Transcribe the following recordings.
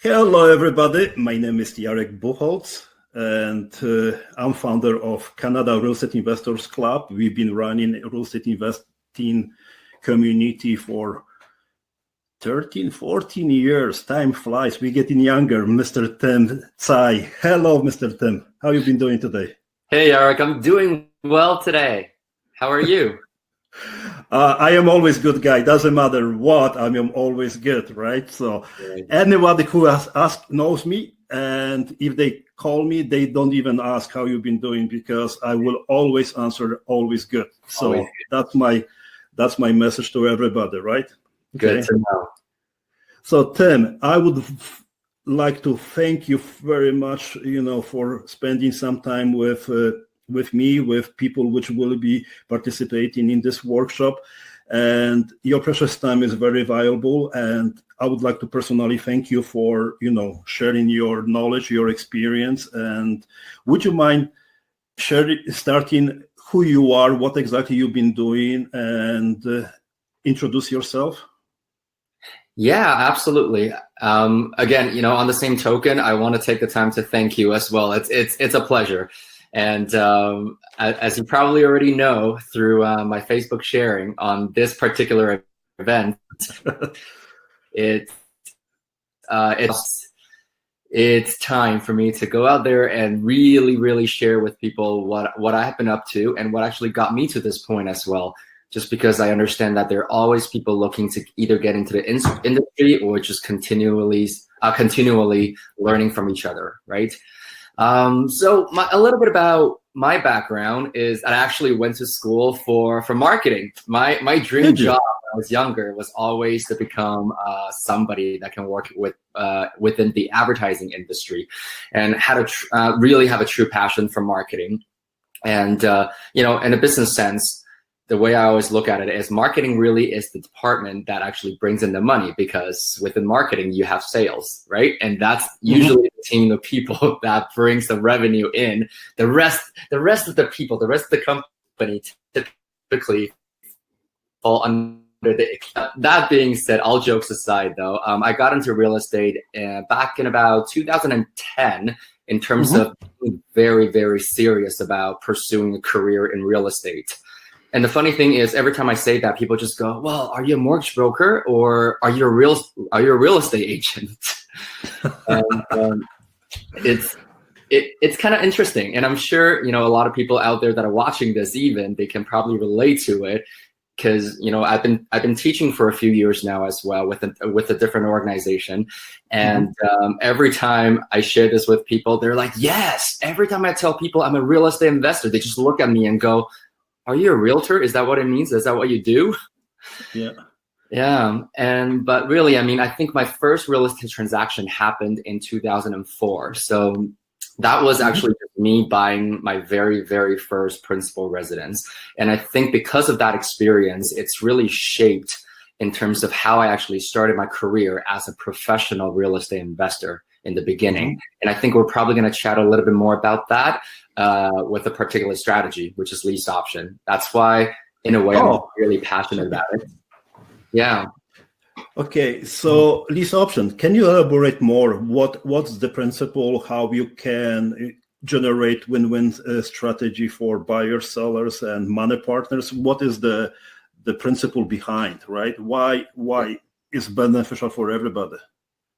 Hello, everybody. My name is Bucholc, and I'm founder of Canada Real Estate Investors Club. We've been running a real estate investing community for 13, 14 years. Time flies. We're getting younger. Mr. Tim Tsai. Hello, Mr. Tim. How you been doing today? Hey, Eric. I'm doing well today. How are you? I am always good guy. Doesn't matter what, I am always good, right? So anybody who has asked knows me, and if they call me, they don't even ask how you've been doing, because I will always answer always good. So always good. That's my message to everybody, right? Good okay. to know. So Tim, I would like to thank you very much, for spending some time with me, with people which will be participating in this workshop. And your precious time is very valuable. And I would like to personally thank you for, sharing your knowledge, your experience. And would you mind starting who you are, what exactly you've been doing, and introduce yourself? Yeah, absolutely. Again, on the same token, I want to take the time to thank you as well. It's a pleasure. And as you probably already know through my Facebook sharing on this particular event, it's time for me to go out there and really share with people what I have been up to and what actually got me to this point as well. Just because I understand that there are always people looking to either get into the industry or just continually learning from each other, right? So a little bit about my background is I actually went to school for marketing. My dream job when I was younger was always to become somebody that can work within the advertising industry, and had to really have a true passion for marketing. And in a business sense, the way I always look at it is marketing really is the department that actually brings in the money, because within marketing, you have sales, right? And that's usually the team of people that brings the revenue in. The rest of the people, the rest of the company typically fall under the. That being said, all jokes aside though, I got into real estate back in about 2010 in terms of being very serious about pursuing a career in real estate. And the funny thing is, every time I say that, people just go, "Well, are you a mortgage broker or are you a real estate agent?" And it's kind of interesting, and I'm sure a lot of people out there that are watching this, even they can probably relate to it, because I've been teaching for a few years now as well with a different organization, and every time I share this with people, they're like, "Yes!" Every time I tell people I'm a real estate investor, they just look at me and go, "Are you a realtor? Is that what it means? Is that what you do?" Yeah. Yeah. But really, I think my first real estate transaction happened in 2004. So that was actually me buying my very first principal residence. And I think because of that experience, it's really shaped in terms of how I actually started my career as a professional real estate investor in the beginning. And I think we're probably going to chat a little bit more about that with a particular strategy, which is lease option. That's why, in a way, I'm really passionate about it. Yeah. Okay, so lease option. Can you elaborate more? What's the principle? How you can generate win-win strategy for buyers, sellers, and money partners? What is the principle behind? Right? Why is beneficial for everybody?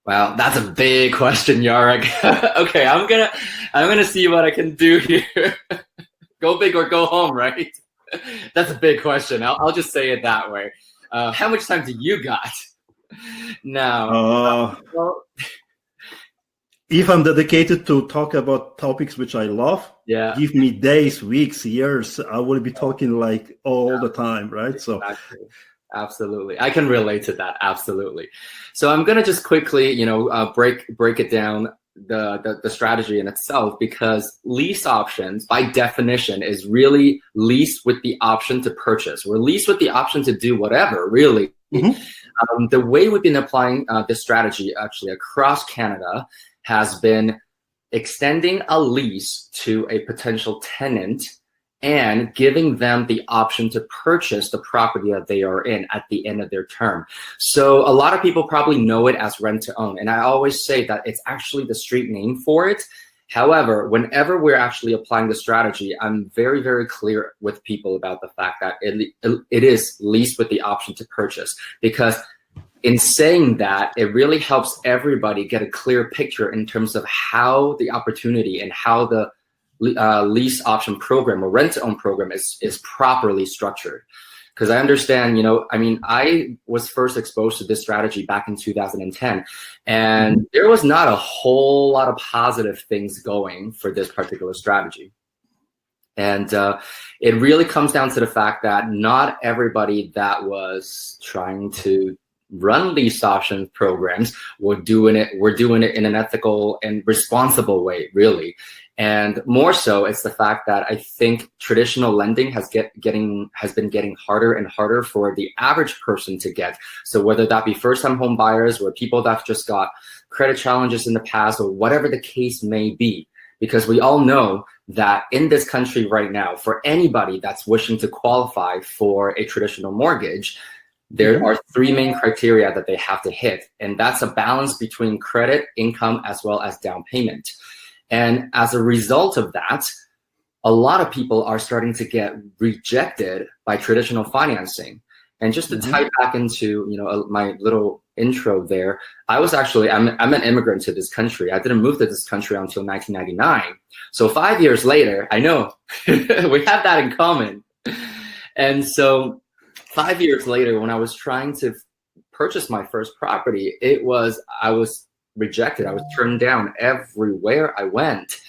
Wow, that's a big question, Yarek. Okay, I'm gonna see what I can do here. Go big or go home, right? That's a big question. I'll just say it that way. How much time do you got? Now, if I'm dedicated to talk about topics which I love, give me days, weeks, years. I will be talking like all the time, right? Exactly. Absolutely. I can relate to that. Absolutely. So I'm going to just quickly, break it down, the strategy in itself, because lease options by definition is really lease with the option to purchase. We're leased with the option to do whatever, really. The way we've been applying this strategy actually across Canada has been extending a lease to a potential tenant and giving them the option to purchase the property that they are in at the end of their term. So a lot of people probably know it as rent to own. And I always say that it's actually the street name for it. However, whenever we're actually applying the strategy, I'm very, very clear with people about the fact that it is leased with the option to purchase, because in saying that, it really helps everybody get a clear picture in terms of how the opportunity and how the lease option program or rent to own program is properly structured. Because I understand, I was first exposed to this strategy back in 2010, and there was not a whole lot of positive things going for this particular strategy. And it really comes down to the fact that not everybody that was trying to run lease option programs were doing it in an ethical and responsible way, really. And more so, it's the fact that I think traditional lending has been getting harder and harder for the average person to get. So whether that be first-time home buyers or people that just got credit challenges in the past or whatever the case may be, because we all know that in this country right now, for anybody that's wishing to qualify for a traditional mortgage, there are three main criteria that they have to hit, and that's a balance between credit, income, as well as down payment. And as a result of that, a lot of people are starting to get rejected by traditional financing. And just to tie back into my little intro there, I'm an immigrant to this country. I didn't move to this country until 1999. So 5 years later, I know we have that in common. And so 5 years later, when I was trying to purchase my first property, I was rejected. I was turned down everywhere I went.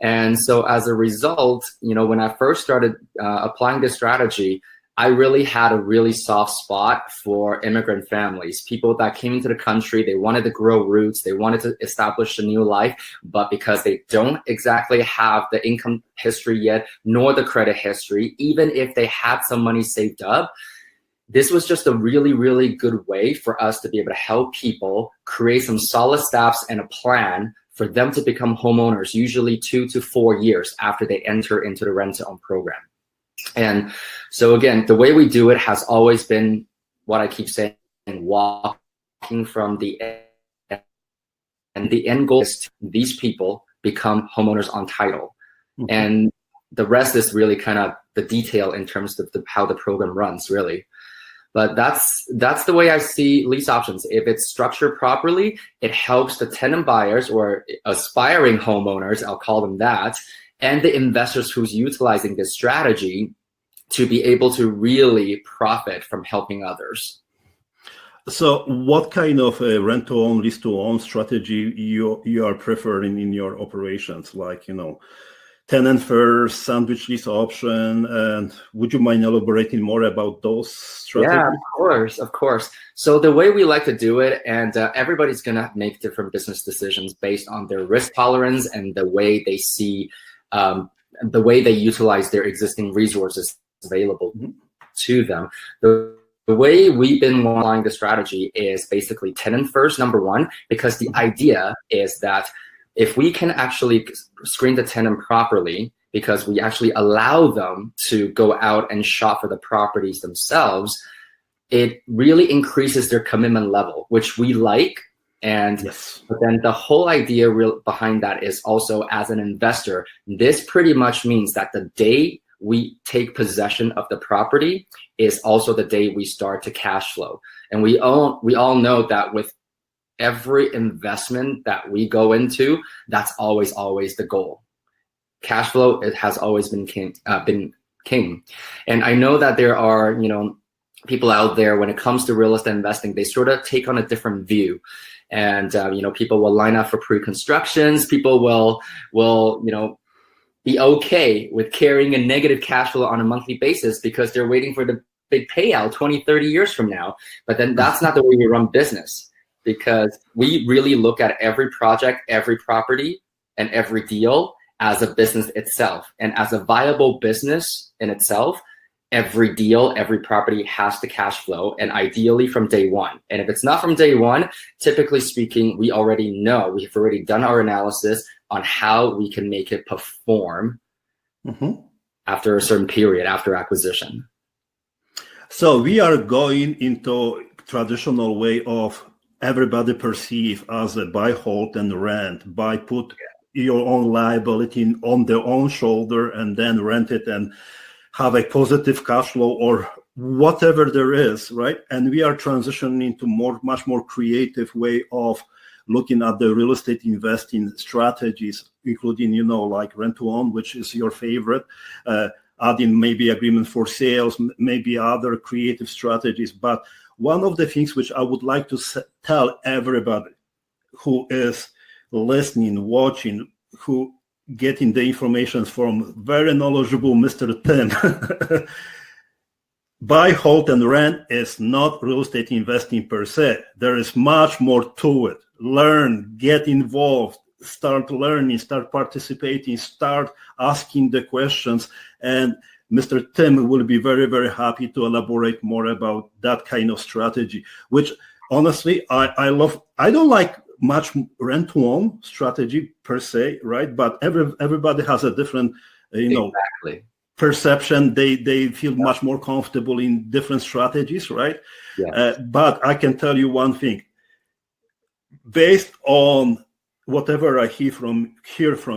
And so as a result, when I first started applying this strategy, I really had a really soft spot for immigrant families, people that came into the country. They wanted to grow roots. They wanted to establish a new life, but because they don't exactly have the income history yet, nor the credit history, even if they had some money saved up, this was just a really, really good way for us to be able to help people create some solid steps and a plan for them to become homeowners, usually 2 to 4 years after they enter into the rent-to-own program. And so again, the way we do it has always been what I keep saying, walking from the end. And the end goal is these people become homeowners on title. And the rest is really kind of the detail in terms of how the program runs, really. But that's the way I see lease options. If it's structured properly, it helps the tenant buyers or aspiring homeowners, I'll call them that, and the investors who's utilizing this strategy to be able to really profit from helping others. So what kind of rent-to-own, lease-to-own strategy you are preferring in your operations? Like, tenant first, sandwich lease option, and would you mind elaborating more about those strategies? Yeah, of course. So the way we like to do it, and everybody's gonna make different business decisions based on their risk tolerance and the way they see, the way they utilize their existing resources available to them. The way we've been applying the strategy is basically tenant first, number one, because the idea is that if we can actually screen the tenant properly, because we actually allow them to go out and shop for the properties themselves, it really increases their commitment level, which we like. And but then the whole idea behind that is also, as an investor, this pretty much means that the day we take possession of the property is also the day we start to cash flow. And we all know that with every investment that we go into, that's always the goal. Cash flow, it has always been king. And I know that there are, people out there, when it comes to real estate investing, they sort of take on a different view. And, people will line up for pre-constructions. People will, be okay with carrying a negative cash flow on a monthly basis because they're waiting for the big payout 20, 30 years from now. But then that's not the way we run business, because we really look at every project, every property, and every deal as a business itself. And as a viable business in itself, every deal, every property has to cash flow, and ideally from day one. And if it's not from day one, typically speaking, we already know, we've already done our analysis on how we can make it perform after a certain period after acquisition. So we are going into traditional way of everybody perceive as a buy, hold, and rent, buy, put your own liability on their own shoulder and then rent it and have a positive cash flow or whatever there is, right? And we are transitioning into much more creative way of looking at the real estate investing strategies, including, like rent to own, which is your favorite, adding maybe agreement for sales, maybe other creative strategies. But one of the things which I would like to tell everybody who is listening, watching, who getting the information from very knowledgeable Mr. Tim, buy, hold, and rent is not real estate investing per se. There is much more to it. Learn, get involved, start learning, start participating, start asking the questions. And Mr. Tim will be very, very happy to elaborate more about that kind of strategy, which honestly, I love. I don't like much rent to own strategy per se, right? But everybody has a different, exactly. perception. They feel much more comfortable in different strategies, right? Yes. But I can tell you one thing. Based on whatever I hear from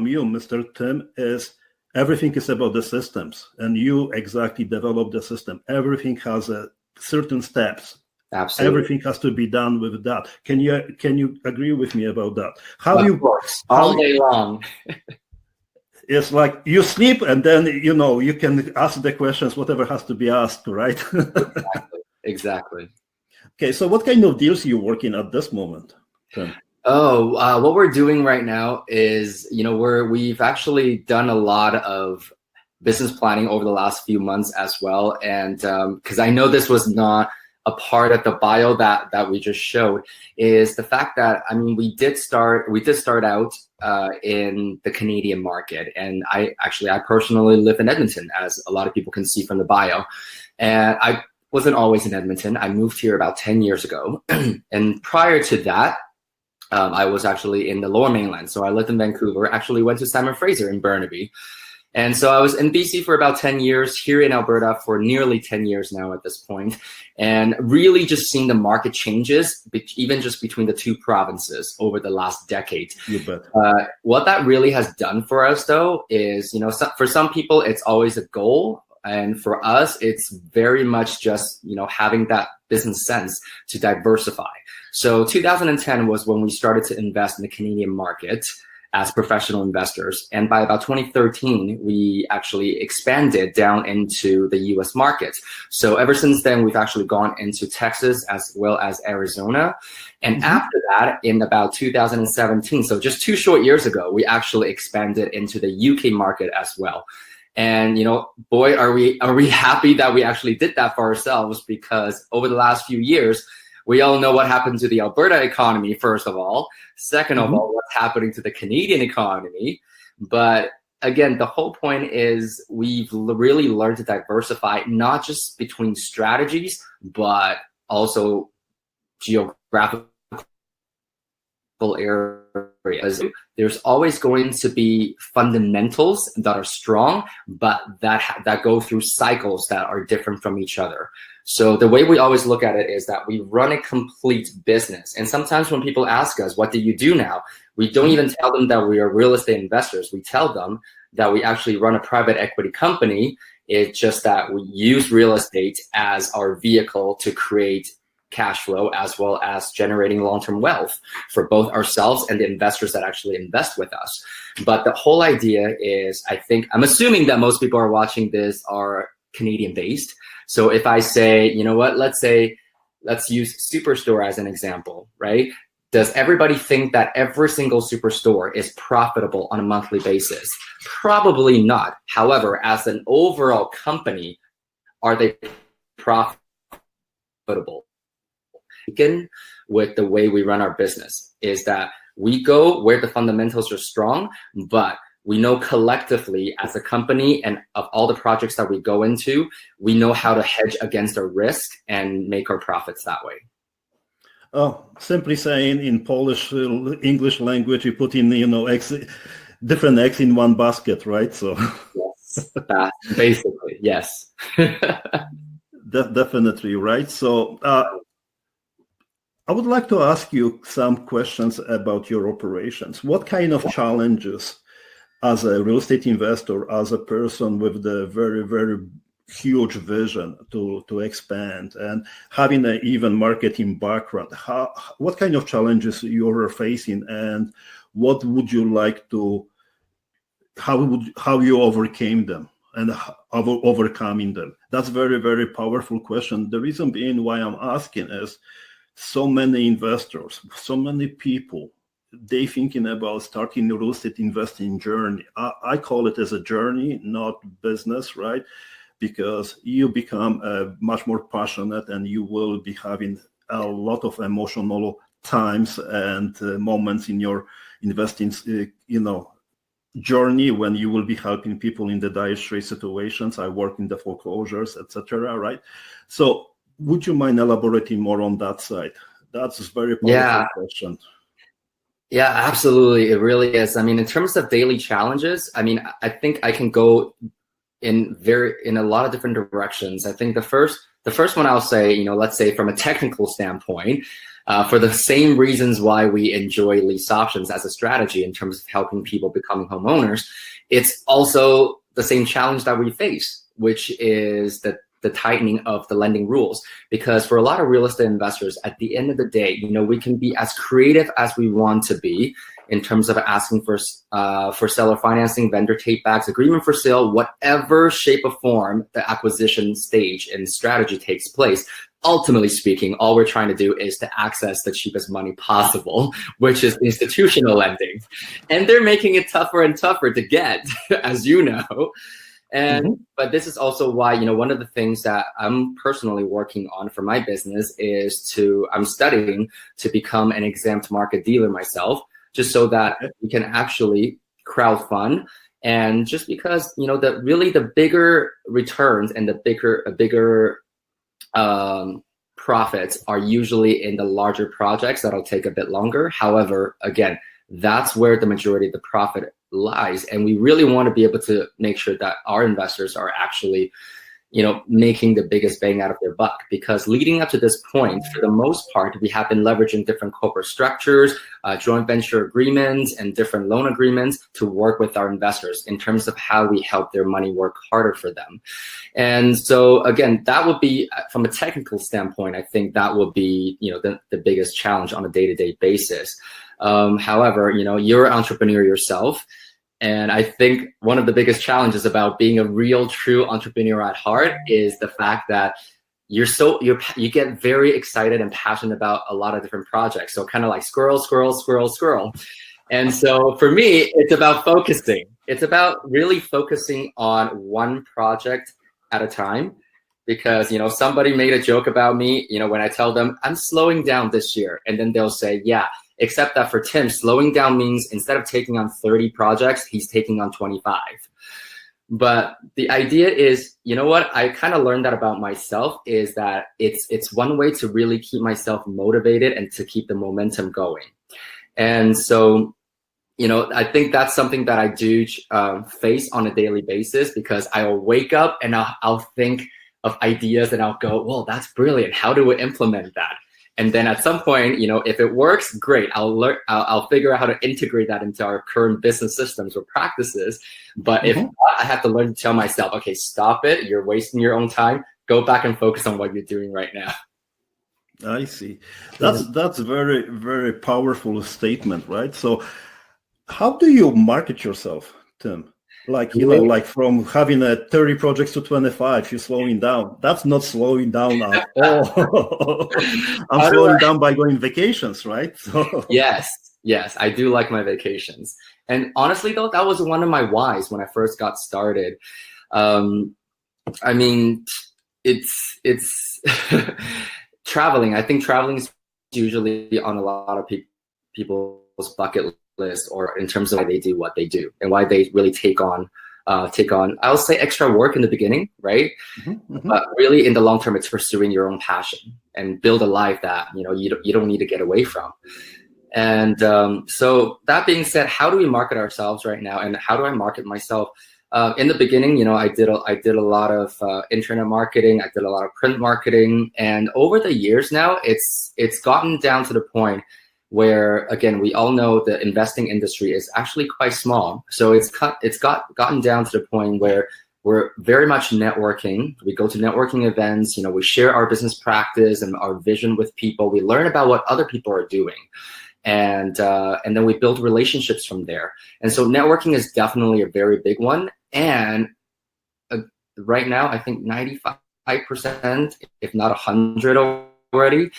you, Mr. Tim, is everything is about the systems, and you exactly develop the system. Everything has a certain steps. Absolutely. Everything has to be done with that. Can you agree with me about that? Of course. All day long. It's like you sleep and then, you can ask the questions, whatever has to be asked, right? Exactly. Okay, so what kind of deals are you working at this moment, Tim? What we're doing right now is, we've actually done a lot of business planning over the last few months as well. And because I know this was not a part of the bio that we just showed, is the fact that, we did start out in the Canadian market. And I personally live in Edmonton, as a lot of people can see from the bio. And I wasn't always in Edmonton. I moved here about 10 years ago. And prior to that, I was actually in the Lower Mainland. So I lived in Vancouver, actually went to Simon Fraser in Burnaby. And so I was in BC for about 10 years, here in Alberta for nearly 10 years now at this point, and really just seeing the market changes, even just between the two provinces over the last decade. You bet. What that really has done for us, though, is, for some people, it's always a goal. And for us, it's very much just, having that business sense to diversify. So 2010 was when we started to invest in the Canadian market as professional investors. And by about 2013, we actually expanded down into the US market. So ever since then, we've actually gone into Texas as well as Arizona. And after that, in about 2017, so just 2 short years ago, we actually expanded into the UK market as well. And, boy, are we happy that we actually did that for ourselves, because over the last few years, we all know what happened to the Alberta economy, first of all. Second of all, what's happening to the Canadian economy. But again, the whole point is we've really learned to diversify, not just between strategies, but also geographical areas. There's always going to be fundamentals that are strong, but that go through cycles that are different from each other. So the way we always look at it is that we run a complete business. And sometimes when people ask us, what do you do now? We don't even tell them that we are real estate investors. We tell them that we actually run a private equity company. It's just that we use real estate as our vehicle to create cash flow, as well as generating long-term wealth for both ourselves and the investors that actually invest with us. But the whole idea is, I'm assuming that most people are watching this are Canadian based. So if I say, let's use Superstore as an example, right? Does everybody think that every single Superstore is profitable on a monthly basis? Probably not. However, as an overall company, are they profitable? With the way we run our business is that we go where the fundamentals are strong, but we know collectively as a company and of all the projects that we go into, we know how to hedge against our risk and make our profits that way. Oh, simply saying in Polish, English language, you put in, different eggs in one basket, right? So. Yes. basically, yes. Definitely, right? So I would like to ask you some questions about your operations. What kind of challenges as a real estate investor, as a person with the very, very huge vision to expand and having an even marketing background, what kind of challenges you are facing, and what would you like to, how you overcame them and overcoming them? That's very, very powerful question. The reason being why I'm asking is so many investors, so many people, they thinking about starting a real estate investing journey. I call it as a journey, not business, right? Because you become much more passionate, and you will be having a lot of emotional times and moments in your investing, journey, when you will be helping people in the dire straight situations. I work in the foreclosures, etc. Right? So, would you mind elaborating more on that side? That's a very powerful question. Yeah, absolutely. It really is. I mean, in terms of daily challenges, I mean, I think I can go in a lot of different directions. I think the first one I'll say, let's say from a technical standpoint, for the same reasons why we enjoy lease options as a strategy in terms of helping people becoming homeowners, it's also the same challenge that we face, which is the tightening of the lending rules. Because for a lot of real estate investors, at the end of the day, we can be as creative as we want to be in terms of asking for seller financing, vendor take-backs, agreement for sale, whatever shape or form the acquisition stage and strategy takes place. Ultimately speaking, all we're trying to do is to access the cheapest money possible, which is institutional lending. And they're making it tougher and tougher to get, as you know. And but this is also why, one of the things that I'm personally working on for my business is I'm studying to become an exempt market dealer myself, just so that we can actually crowdfund. And just because, the bigger returns and the bigger profits are usually in the larger projects that'll take a bit longer. However, again, that's where the majority of the profit lies. And we really want to be able to make sure that our investors are actually, making the biggest bang out of their buck. Because leading up to this point, for the most part, we have been leveraging different corporate structures, joint venture agreements, and different loan agreements to work with our investors in terms of how we help their money work harder for them. And so, again, that would be, from a technical standpoint, I think that would be, the biggest challenge on a day-to-day basis. However, you're an entrepreneur yourself. And I think one of the biggest challenges about being a real, true entrepreneur at heart is the fact that you get very excited and passionate about a lot of different projects. So kind of like squirrel. And so for me, it's about focusing. It's about really focusing on one project at a time. Because, somebody made a joke about me, when I tell them I'm slowing down this year, and then they'll say, yeah, except that for Tim, slowing down means instead of taking on 30 projects, he's taking on 25. But the idea is, what I kind of learned that about myself is that it's one way to really keep myself motivated and to keep the momentum going. And so, I think that's something that I do face on a daily basis, because I'll wake up and I'll think of ideas and I'll go, well, that's brilliant. How do we implement that? And then at some point, if it works, great. I'll figure out how to integrate that into our current business systems or practices. But if not, I have to learn to tell myself, okay, stop it. You're wasting your own time. Go back and focus on what you're doing right now. I see. That's a very, very powerful statement, right? So how do you market yourself, Tim? Like, like from having 30 projects to 25, you're slowing down. That's not slowing down at all. I'm slowing down by going vacations, right? So. Yes, I do like my vacations. And honestly, though, that was one of my whys when I first got started. I mean, it's traveling. I think traveling is usually on a lot of people's bucket list, or in terms of why they do what they do and why they really take on I'll say extra work in the beginning, right? But really in the long term, it's pursuing your own passion and build a life that you don't need to get away from. And so that being said, how do we market ourselves right now, and how do I market myself? In the beginning, I did a lot of internet marketing. I did a lot of print marketing, and over the years now, it's gotten down to the point where, again, we all know the investing industry is actually quite small. So it's gotten down to the point where we're very much networking. We go to networking events. We share our business practice and our vision with people. We learn about what other people are doing. And then we build relationships from there. And so networking is definitely a very big one. And right now, I think 95%, if not 100 already,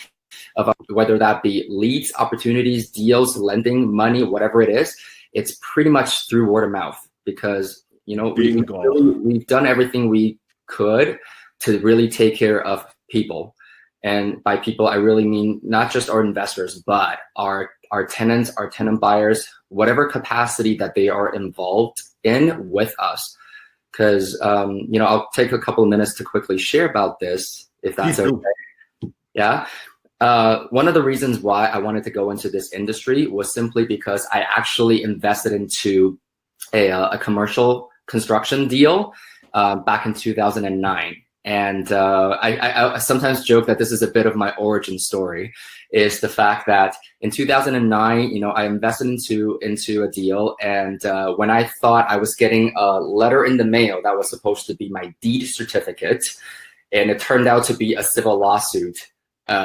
of whether that be leads, opportunities, deals, lending, money, whatever it is, it's pretty much through word of mouth, because we've done everything we could to really take care of people. And by people, I really mean not just our investors, but our tenants, our tenant buyers, whatever capacity that they are involved in with us. Because, I'll take a couple of minutes to quickly share about this, if that's okay. Yeah. One of the reasons why I wanted to go into this industry was simply because I actually invested into a commercial construction deal back in 2009. And I sometimes joke that this is a bit of my origin story, is the fact that in 2009, I invested into a deal. And when I thought I was getting a letter in the mail that was supposed to be my deed certificate, and it turned out to be a civil lawsuit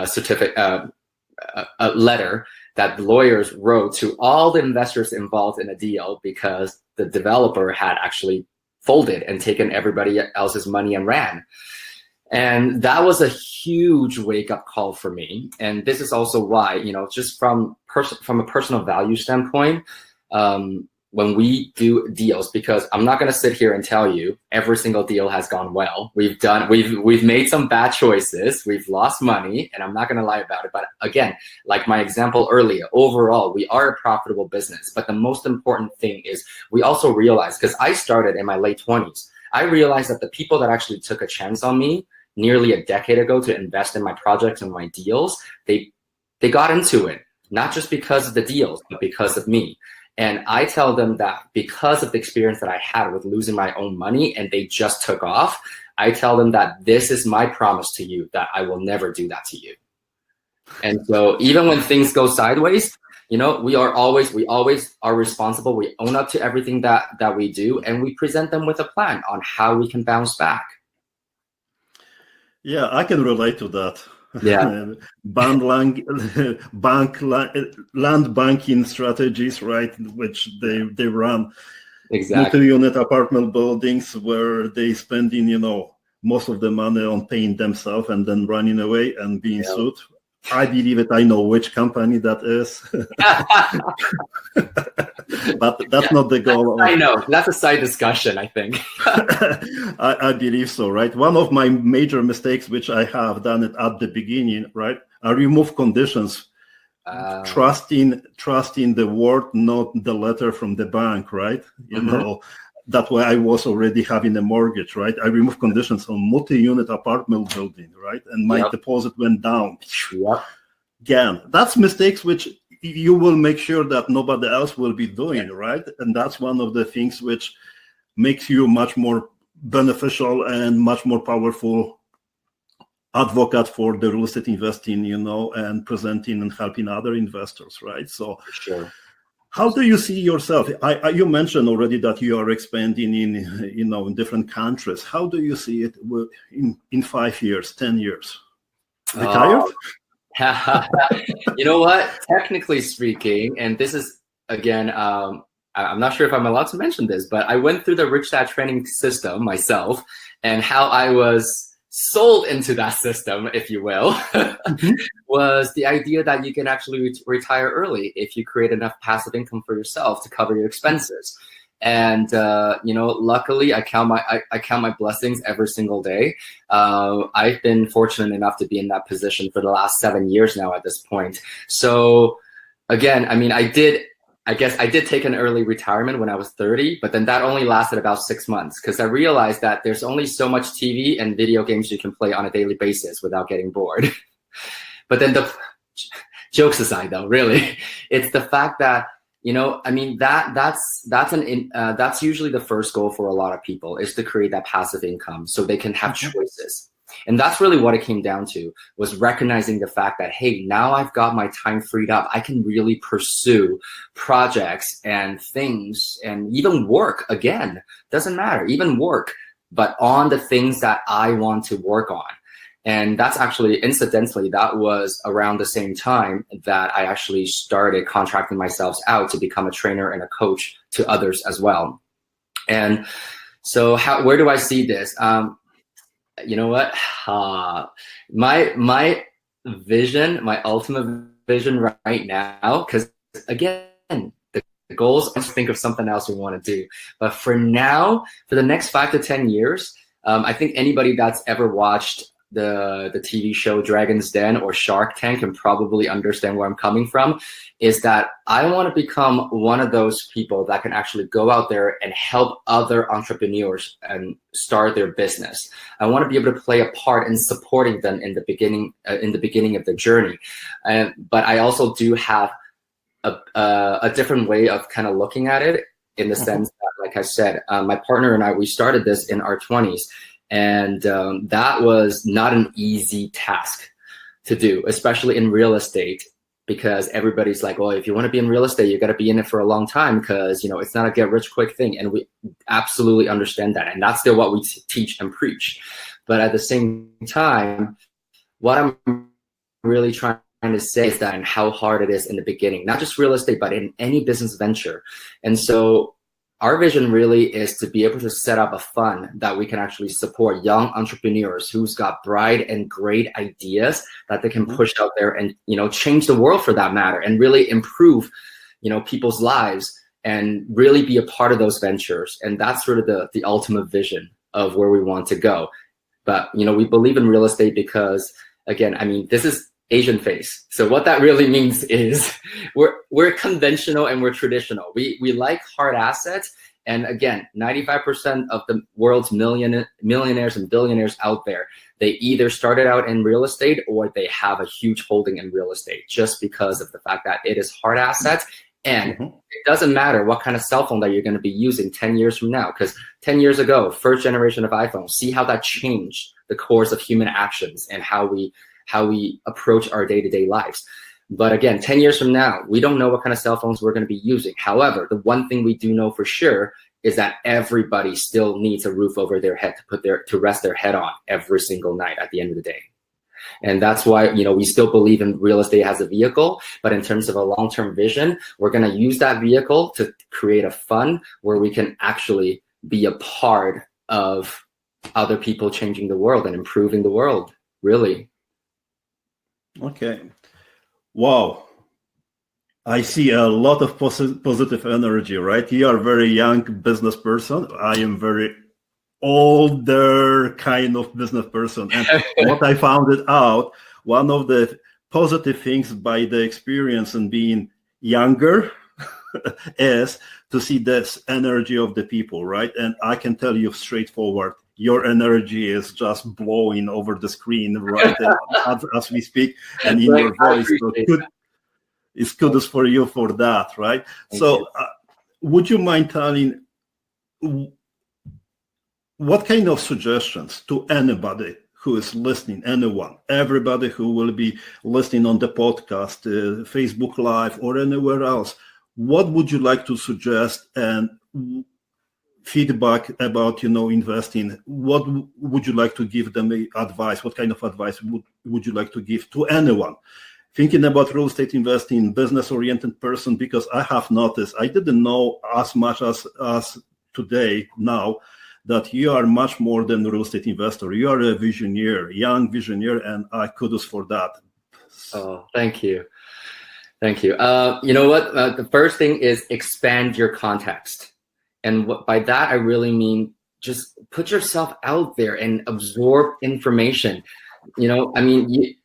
certificate, a letter that the lawyers wrote to all the investors involved in a deal, because the developer had actually folded and taken everybody else's money and ran. And that was a huge wake-up call for me. And this is also why, just from a personal value standpoint, when we do deals, because I'm not going to sit here and tell you every single deal has gone well. We've made some bad choices. We've lost money, and I'm not going to lie about it. But again, like my example earlier, overall, we are a profitable business. But the most important thing is we also realized, because I started in my late 20s, I realized that the people that actually took a chance on me nearly a decade ago to invest in my projects and my deals, they got into it, not just because of the deals, but because of me. And I tell them that because of the experience that I had with losing my own money and they just took off, I tell them that this is my promise to you, that I will never do that to you. And so even when things go sideways, we always are responsible. We own up to everything that we do, and we present them with a plan on how we can bounce back. Yeah, I can relate to that. Yeah. Land banking strategies, right? Which they run. Exactly. Multi-unit apartment buildings where they spending, most of the money on paying themselves and then running away and being sued. I believe it. I know which company that is. But that's not the goal. I know. That's a side discussion, I think. I believe so, right? One of my major mistakes, which I have done it at the beginning, right? I remove conditions, trusting the word, not the letter from the bank, right? That's why I was already having a mortgage, right? I removed conditions on multi-unit apartment building, right? And my deposit went down. Again, that's mistakes which you will make sure that nobody else will be doing, right? And that's one of the things which makes you much more beneficial and much more powerful advocate for the real estate investing, and presenting and helping other investors, right? So, sure. How do you see yourself? You mentioned already that you are expanding in different countries. How do you see it in 5 years, 10 years? Retired? You know what? Technically speaking, and this is, again, I'm not sure if I'm allowed to mention this, but I went through the Rich Dad training system myself, and how I was sold into that system, if you will, was the idea that you can actually retire early if you create enough passive income for yourself to cover your expenses. And luckily, I count my blessings every single day. I've been fortunate enough to be in that position for the last 7 years now at this point. So again, I did take an early retirement when I was 30, but then that only lasted about 6 months, because I realized that there's only so much TV and video games you can play on a daily basis without getting bored. But then the jokes aside, though, really, it's the fact that I mean, that's usually the first goal for a lot of people, is to create that passive income so they can have choices. And that's really what it came down to, was recognizing the fact that, hey, now I've got my time freed up. I can really pursue projects and things and even work again. Doesn't matter, even work, but on the things that I want to work on. And that's actually, incidentally, that was around the same time that I actually started contracting myself out to become a trainer and a coach to others as well. And so where do I see this? You know what? My vision, my ultimate vision right now, because again, the goals, let's think of something else we want to do. But for now, for the next 5 to 10 years, I think anybody that's ever watched the TV show Dragon's Den or Shark Tank can probably understand where I'm coming from, is that I want to become one of those people that can actually go out there and help other entrepreneurs and start their business. I want to be able to play a part in supporting them in the beginning of the journey. But I also do have a different way of kind of looking at it, in the sense that, like I said, my partner and I, we started this in our 20s. And that was not an easy task to do, especially in real estate, because everybody's like, well, if you want to be in real estate, you got to be in it for a long time, because, it's not a get rich quick thing. And we absolutely understand that. And that's still what we teach and preach. But at the same time, what I'm really trying to say is that, and how hard it is in the beginning, not just real estate, but in any business venture. And so our vision really is to be able to set up a fund that we can actually support young entrepreneurs who's got bright and great ideas that they can push out there and, change the world for that matter, and really improve, people's lives and really be a part of those ventures. And that's sort of the ultimate vision of where we want to go. But, we believe in real estate because, again, I mean, this is Asian face. So what that really means is we're conventional and we're traditional. We like hard assets. And again, 95% of the world's millionaires and billionaires out there, they either started out in real estate or they have a huge holding in real estate, just because of the fact that it is hard assets. And it doesn't matter what kind of cell phone that you're going to be using 10 years from now, because 10 years ago, first generation of iPhone, see how that changed the course of human actions and how we approach our day-to-day lives. But again, 10 years from now, we don't know what kind of cell phones we're going to be using. However, the one thing we do know for sure is that everybody still needs a roof over their head to rest their head on every single night at the end of the day. And that's why, we still believe in real estate as a vehicle, but in terms of a long-term vision, we're going to use that vehicle to create a fund where we can actually be a part of other people changing the world and improving the world, really. Okay. Wow. I see a lot of positive energy, right? You are a very young business person. I am very older kind of business person. And what I found it out, one of the positive things by the experience and being younger is to see this energy of the people, right? And I can tell you straightforward, your energy is just blowing over the screen right as we speak, and in your voice. So it's kudos for you for that, right? So would you mind telling what kind of suggestions to anybody who is listening, everybody who will be listening on the podcast, Facebook Live or anywhere else, what would you like to suggest and feedback about, investing? What would you like to give them advice? What kind of advice would you like to give to anyone thinking about real estate investing, business-oriented person? Because I have noticed, I didn't know as much as today now, that you are much more than a real estate investor. You are a visionary, young visionary, and I kudos for that. Oh, thank you. Thank you. You know what? The first thing is expand your context. And by that, I really mean just put yourself out there and absorb information.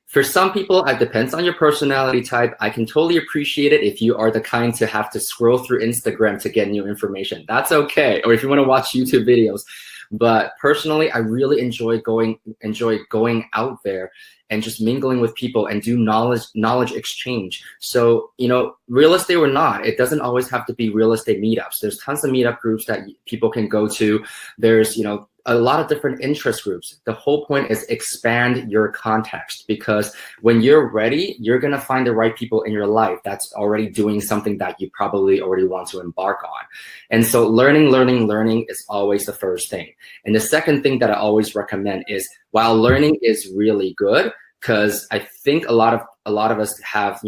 For some people, it depends on your personality type. I can totally appreciate it if you are the kind to have to scroll through Instagram to get new information. That's okay. Or if you want to watch YouTube videos. But personally, I really enjoy going out there and just mingling with people and do knowledge exchange. So, real estate or not, it doesn't always have to be real estate meetups. There's tons of meetup groups that people can go to. There's, a lot of different interest groups. The whole point is expand your context, because when you're ready, you're going to find the right people in your life that's already doing something that you probably already want to embark on. And so learning is always the first thing. And the second thing that I always recommend is, while learning is really good, because I think a lot of us have,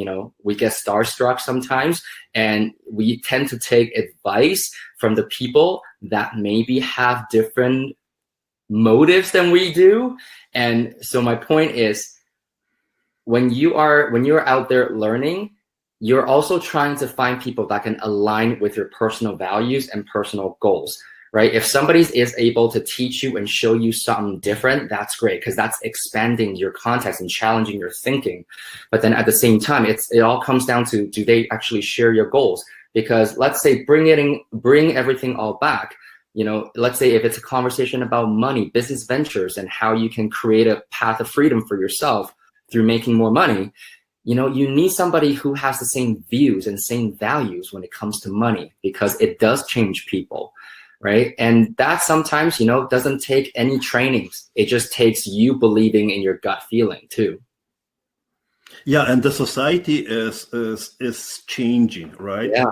we get starstruck sometimes, and we tend to take advice from the people that maybe have different motives than we do. And so my point is, when you are out there learning, you're also trying to find people that can align with your personal values and personal goals, right? If somebody is able to teach you and show you something different, that's great, because that's expanding your context and challenging your thinking. But then at the same time, it all comes down to, do they actually share your goals? Because let's say bring everything all back. Let's say if it's a conversation about money, business ventures, and how you can create a path of freedom for yourself through making more money, you need somebody who has the same views and same values when it comes to money, because it does change people, right? And that sometimes, doesn't take any trainings. It just takes you believing in your gut feeling too. Yeah, and the society is changing, right? Yeah.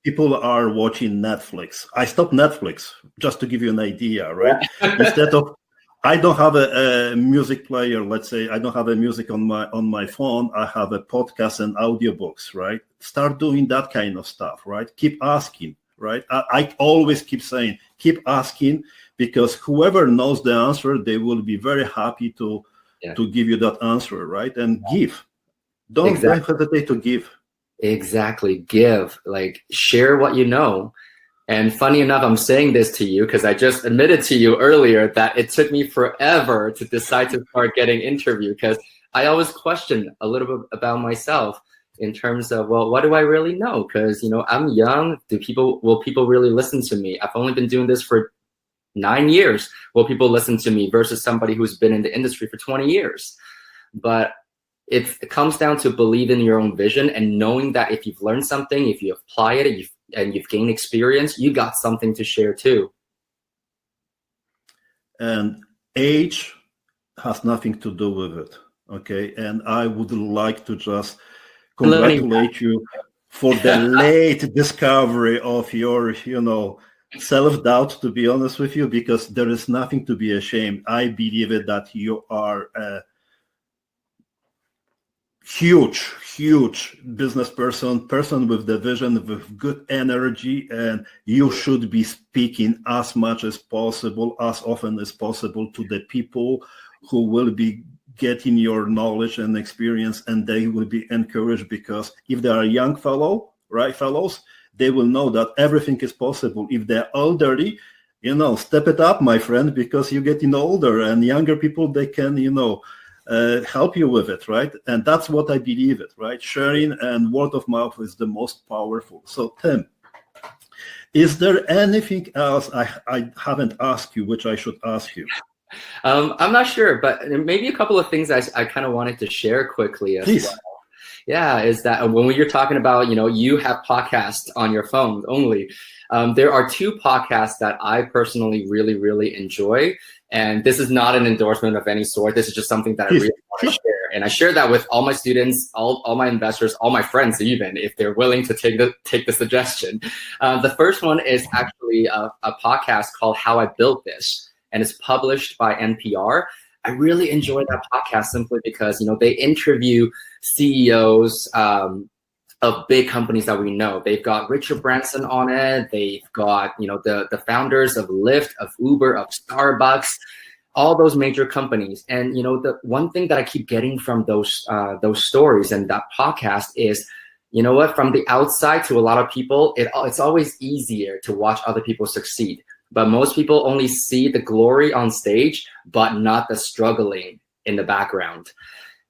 People are watching Netflix. I stopped Netflix, just to give you an idea, right? Instead of, I don't have a music player. Let's say I don't have a music on my phone. I have a podcast and audiobooks, right? Start doing that kind of stuff, right? Keep asking, right? I always keep saying, keep asking, because whoever knows the answer, they will be very happy to give you that answer, right? And give. Don't hesitate to give. Exactly. Give, share what you know. And funny enough, I'm saying this to you because I just admitted to you earlier that it took me forever to decide to start getting interviewed, because I always question a little bit about myself in terms of, well, what do I really know? Because, I'm young. Will people really listen to me? I've only been doing this for 9 years. Will people listen to me versus somebody who's been in the industry for 20 years? But it comes down to believing in your own vision and knowing that if you've learned something, if you apply it, and you've gained experience, you got something to share too. And age has nothing to do with it, okay? And I would like to just congratulate you for the late discovery of your, self-doubt, to be honest with you, because there is nothing to be ashamed. I believe that you are a huge business person with the vision, with good energy, and you should be speaking as much as possible, as often as possible, to the people who will be getting your knowledge and experience, and they will be encouraged, because if they are young fellows, they will know that everything is possible. If they're elderly, step it up, my friend, because you're getting older, and younger people, they can, help you with it, right? And that's what I believe it, right? Sharing and word of mouth is the most powerful. So Tim, is there anything else I haven't asked you, which I should ask you? I'm not sure, but maybe a couple of things I kind of wanted to share quickly as well. Yeah, is that when you're talking about, you have podcasts on your phone only. There are 2 podcasts that I personally really, really enjoy. And this is not an endorsement of any sort. This is just something that I really want to share. And I share that with all my students, all my investors, all my friends, even if they're willing to take the suggestion. The first one is actually a podcast called How I Built This, and it's published by NPR. I really enjoy that podcast simply because, they interview CEOs of big companies that we know. They've got Richard Branson on it. They've got, the founders of Lyft, of Uber, of Starbucks, all those major companies. And, the one thing that I keep getting from those stories and that podcast is, from the outside to a lot of people, it's always easier to watch other people succeed. But most people only see the glory on stage, but not the struggling in the background.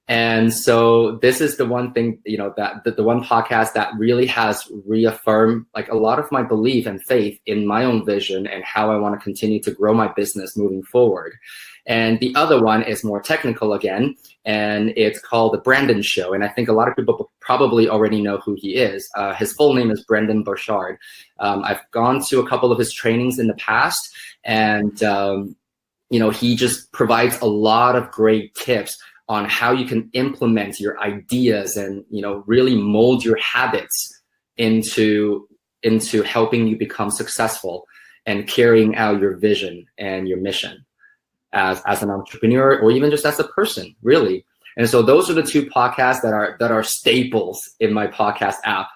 And so this is the one thing, that the one podcast that really has reaffirmed like a lot of my belief and faith in my own vision and how I want to continue to grow my business moving forward. And the other one is more technical again, and it's called The Brandon Show. And I think a lot of people probably already know who he is. His full name is Brendan Burchard. I've gone to a couple of his trainings in the past, and he just provides a lot of great tips on how you can implement your ideas and really mold your habits into helping you become successful and carrying out your vision and your mission as an entrepreneur, or even just as a person, really. And so those are the two podcasts that are staples in my podcast app.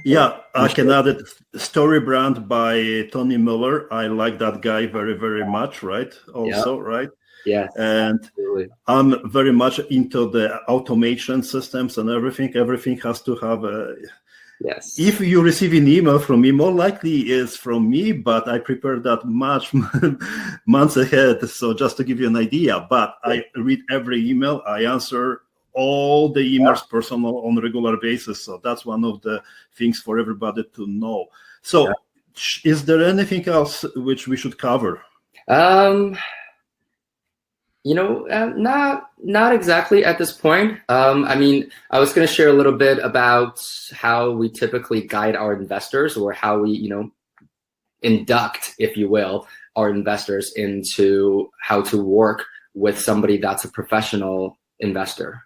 Yeah, I can add it. Story Brand by Tony Miller. I like that guy very, very much, right? Also, yep. Right? Yeah. And absolutely. I'm very much into the automation systems and everything. Everything has to have a... Yes. If you receive an email from me, more likely is from me, but I prepare that much months ahead. So just to give you an idea, but I read every email. I answer all the emails personal on a regular basis. So that's one of the things for everybody to know. So is there anything else which we should cover? Not exactly at this point. I was going to share a little bit about how we typically guide our investors, or how we, induct, if you will, our investors into how to work with somebody that's a professional investor.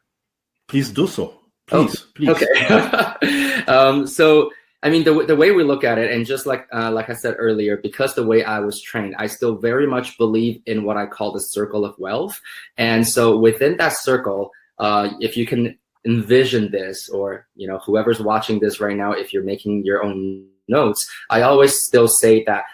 Please do so. Please. Okay. So, the way we look at it, and just like I said earlier, because the way I was trained, I still very much believe in what I call the circle of wealth. And so within that circle, if you can envision this, or, whoever's watching this right now, if you're making your own notes, I always still say that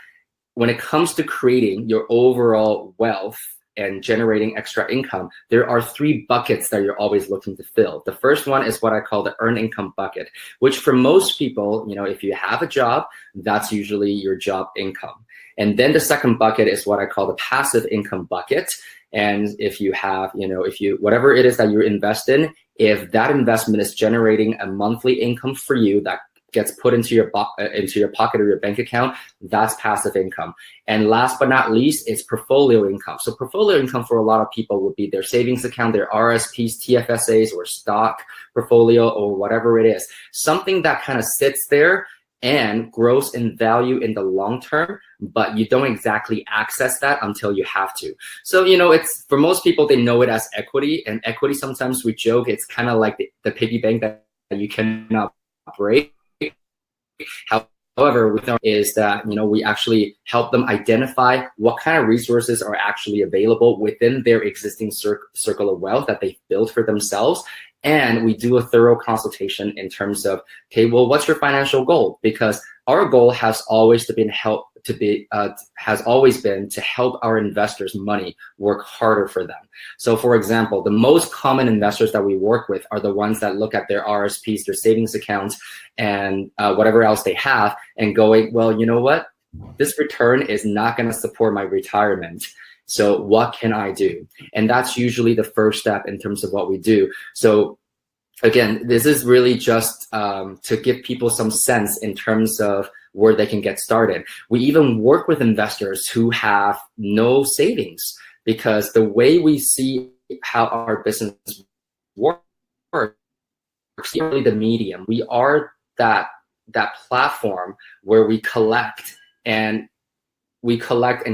when it comes to creating your overall wealth and generating extra income, there are 3 buckets that you're always looking to fill. The first one is what I call the earned income bucket, which for most people, if you have a job, that's usually your job income. And then the second bucket is what I call the passive income bucket. And if you have, whatever it is that you invest in, if that investment is generating a monthly income for you that gets put into your pocket or your bank account, that's passive income. And last but not least, it's portfolio income. So portfolio income for a lot of people would be their savings account, their RSPs, TFSAs, or stock portfolio, or whatever it is. Something that kind of sits there and grows in value in the long term, but you don't exactly access that until you have to. So, it's, for most people, they know it as equity. And equity, sometimes we joke, it's kind of like the piggy bank that you cannot break. However, with them is that, we actually help them identify what kind of resources are actually available within their existing circle of wealth that they've built for themselves. And we do a thorough consultation in terms of, okay, well, what's your financial goal? Because our goal has always been to help our investors' money work harder for them. So, for example, the most common investors that we work with are the ones that look at their RSPs, their savings accounts, and whatever else they have, and going, well, you know what? This return is not going to support my retirement. So what can I do? And that's usually the first step in terms of what we do. So again, this is really just to give people some sense in terms of where they can get started. We even work with investors who have no savings, because the way we see how our business works, really the medium. We are that platform where we collect and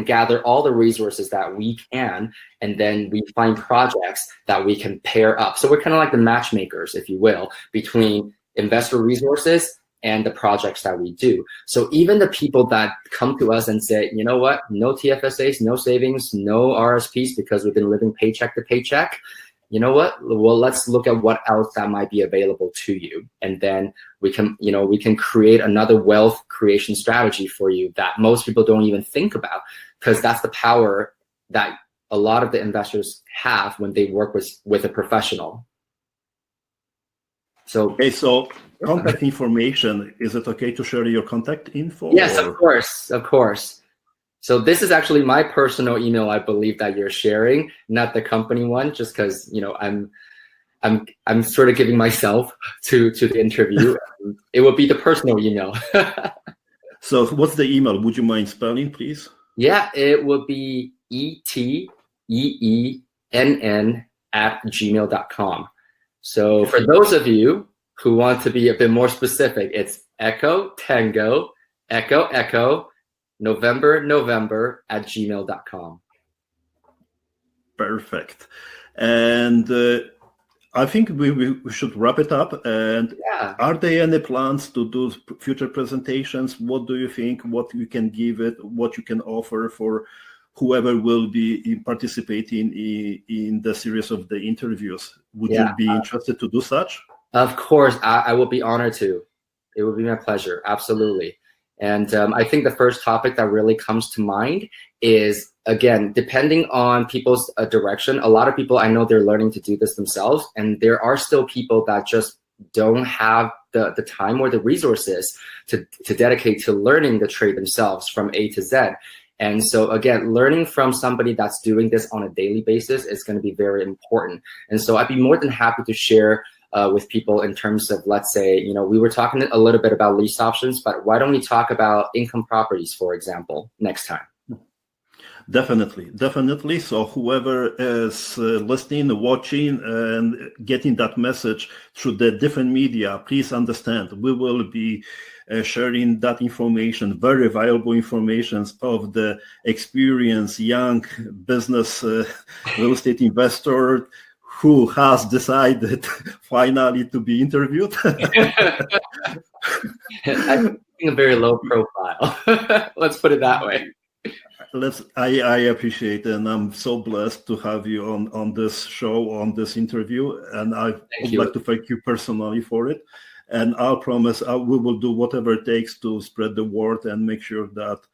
gather all the resources that we can, and then we find projects that we can pair up. So we're kind of like the matchmakers, if you will, between investor resources and the projects that we do. So even the people that come to us and say, you know what, no TFSAs, no savings, no RSPs, because we've been living paycheck to paycheck, you know what, well, let's look at what else that might be available to you. And then we can create another wealth creation strategy for you that most people don't even think about, because that's the power that a lot of the investors have when they work with a professional. So, okay, so contact information, is it okay to share your contact info? Yes, or? Of course. So this is actually my personal email, I believe, that you're sharing, not the company one, just because, you know, I'm sort of giving myself to the interview. It would be the personal email. So what's the email? Would you mind spelling, please? Yeah, it would be eteenn@gmail.com. So for those of you who want to be a bit more specific, it's Echo Tango Echo Echo November @gmail.com. Perfect. And I think we should wrap it up. And are there any plans to do future presentations? What do you think? What you can give it? What you can offer for whoever will be participating in the series of the interviews? Would you be interested to do such? Of course, I will be honored to. It would be my pleasure. Absolutely. And I think the first topic that really comes to mind is, again, depending on people's direction. A lot of people, I know they're learning to do this themselves, and there are still people that just don't have the time or the resources to dedicate to learning the trade themselves from A to Z. And so again, learning from somebody that's doing this on a daily basis is going to be very important. And so I'd be more than happy to share with people in terms of, let's say, you know, we were talking a little bit about lease options, but why don't we talk about income properties, for example, next time? Definitely. So whoever is listening, watching, and getting that message through the different media, please understand, we will be sharing that information, very valuable information of the experienced young business real estate investor who has decided finally to be interviewed. I'm a very low profile. Let's put it that way. I appreciate it, and I'm so blessed to have you on this show, on this interview, and I would like to thank you personally for it. And I'll promise we will do whatever it takes to spread the word and make sure that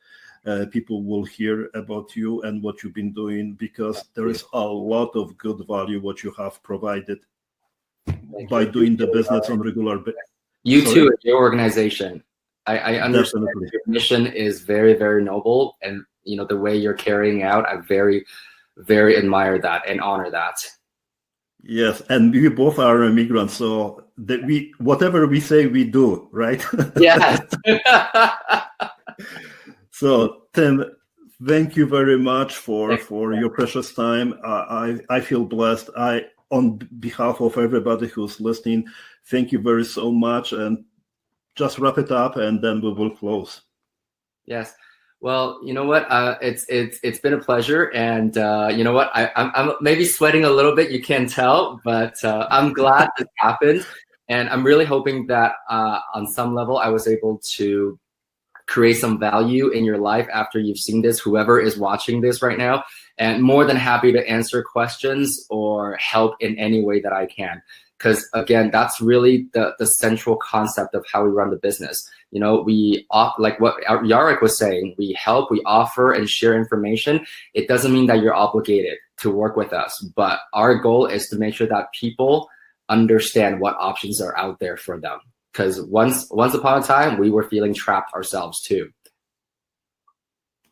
people will hear about you and what you've been doing, because there is a lot of good value what you have provided by doing the business on regular basis. You too, your organization. I understand your mission is very, very noble, and you know the way you're carrying out, I very, very admire that and honor that. Yes, and we both are immigrants, so that whatever we say, we do, right? Yes. So, Tim, thank you very much for your precious time. I feel blessed. On behalf of everybody who's listening, thank you very so much, and just wrap it up, and then we will close. Yes. Well, you know what? It's been a pleasure, and you know what? I'm maybe sweating a little bit. You can't tell, but I'm glad this happened, and I'm really hoping that on some level I was able to create some value in your life after you've seen this. Whoever is watching this right now, and more than happy to answer questions or help in any way that I can. Because again, that's really the central concept of how we run the business. You know, we like what Jarek was saying, we help, we offer and share information. It doesn't mean that you're obligated to work with us, but our goal is to make sure that people understand what options are out there for them. Because once upon a time, we were feeling trapped ourselves too.